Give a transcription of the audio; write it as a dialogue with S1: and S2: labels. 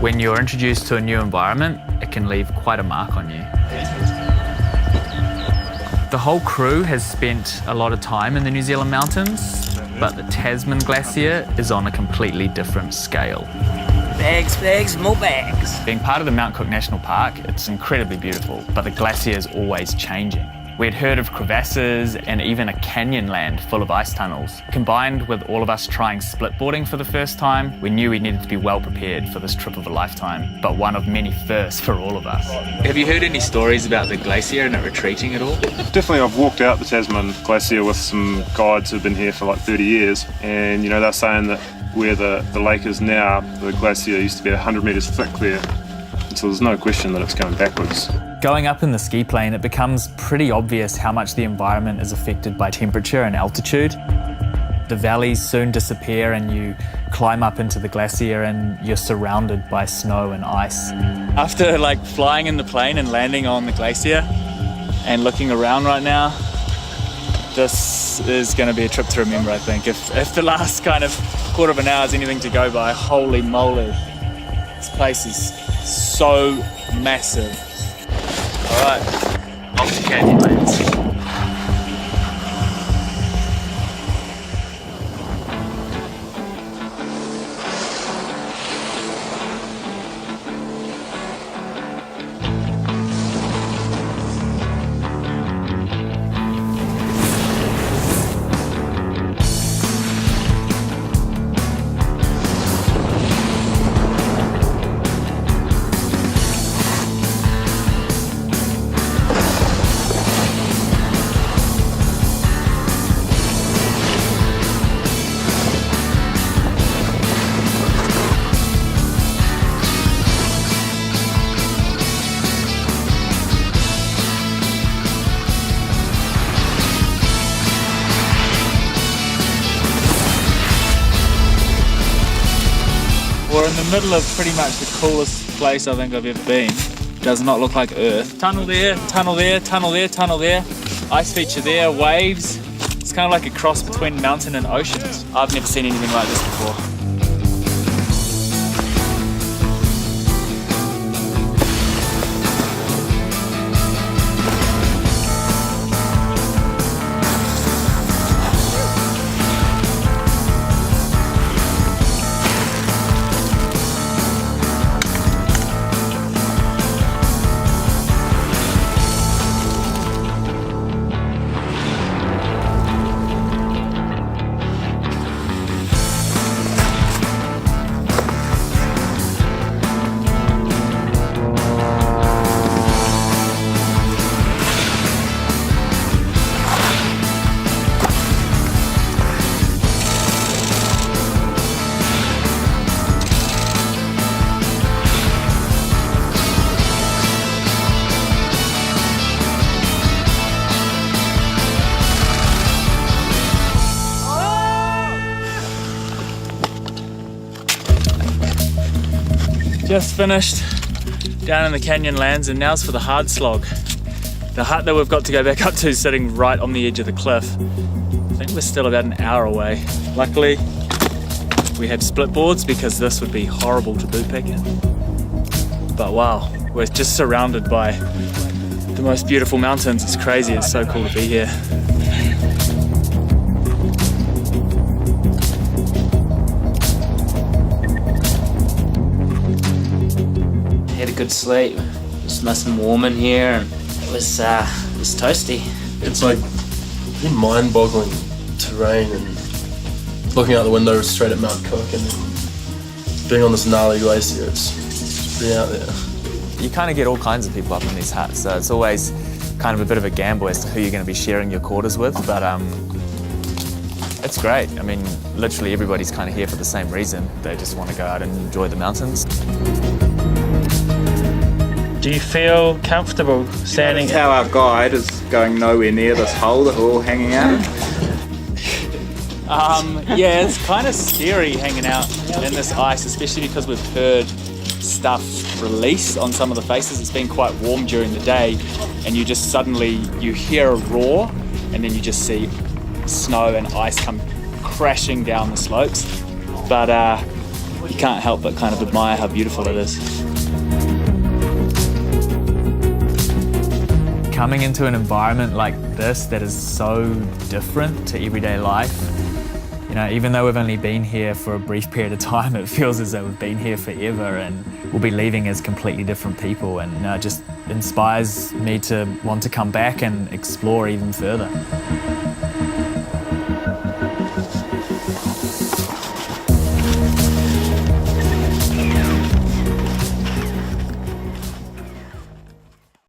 S1: When you're introduced to a new environment, it can leave quite a mark on you. The whole crew has spent a lot of time in the New Zealand mountains, but the Tasman Glacier is on a completely different scale.
S2: Bags, more bags.
S1: Being part of the Mount Cook National Park, it's incredibly beautiful, but the glacier is always changing. We had heard of crevasses and even a canyon land full of ice tunnels. Combined with all of us trying splitboarding for the first time, we knew we needed to be well prepared for this trip of a lifetime, but one of many firsts for all of us.
S3: Have you heard any stories about the glacier and it retreating at all?
S4: Definitely, I've walked out the Tasman Glacier with some guides who've been here for like 30 years, and you know, they're saying that where the lake is now, the glacier used to be 100 metres thick there, so there's no question that it's going backwards.
S1: Going up in the ski plane, it becomes pretty obvious how much the environment is affected by temperature and altitude. The valleys soon disappear and you climb up into the glacier and you're surrounded by snow and ice.
S3: After flying in the plane and landing on the glacier and looking around right now, this is going to be a trip to remember, I think. If the last kind of quarter of an hour is anything to go by, holy moly, this place is so massive. All right, off to Canyonlands. We're in the middle of pretty much the coolest place I think I've ever been. Does not look like Earth. Tunnel there, tunnel there, tunnel there, tunnel there. Ice feature there, waves. It's kind of like a cross between mountain and oceans. I've never seen anything like this before. Just finished down in the Canyonlands and now's for the hard slog. The hut that we've got to go back up to is sitting right on the edge of the cliff. I think we're still about an hour away. Luckily, we have split boards because this would be horrible to boot pick in. But wow, we're just surrounded by the most beautiful mountains. It's crazy, it's so cool to be here.
S2: Had a good sleep. It was nice and warm in here, and it was toasty.
S5: It's like pretty mind-boggling terrain, and looking out the window straight at Mount Cook, and then being on this gnarly glacier. It's pretty out there.
S1: You kind of get all kinds of people up in these huts, so it's always kind of a bit of a gamble as to who you're going to be sharing your quarters with, but it's great. I mean, literally everybody's kind of here for the same reason. They just want to go out and enjoy the mountains.
S6: Do you feel comfortable standing?
S7: That's how our guide is going nowhere near this hole that we're all hanging out in.
S3: Yeah, it's kind of scary hanging out in this ice, especially because we've heard stuff release on some of the faces. It's been quite warm during the day, and you just suddenly, you hear a roar, and then you just see snow and ice come crashing down the slopes. But you can't help but kind of admire how beautiful it is.
S1: Coming into an environment like this that is so different to everyday life, you know, even though we've only been here for a brief period of time, it feels as though we've been here forever, and we'll be leaving as completely different people, and it just inspires me to want to come back and explore even further.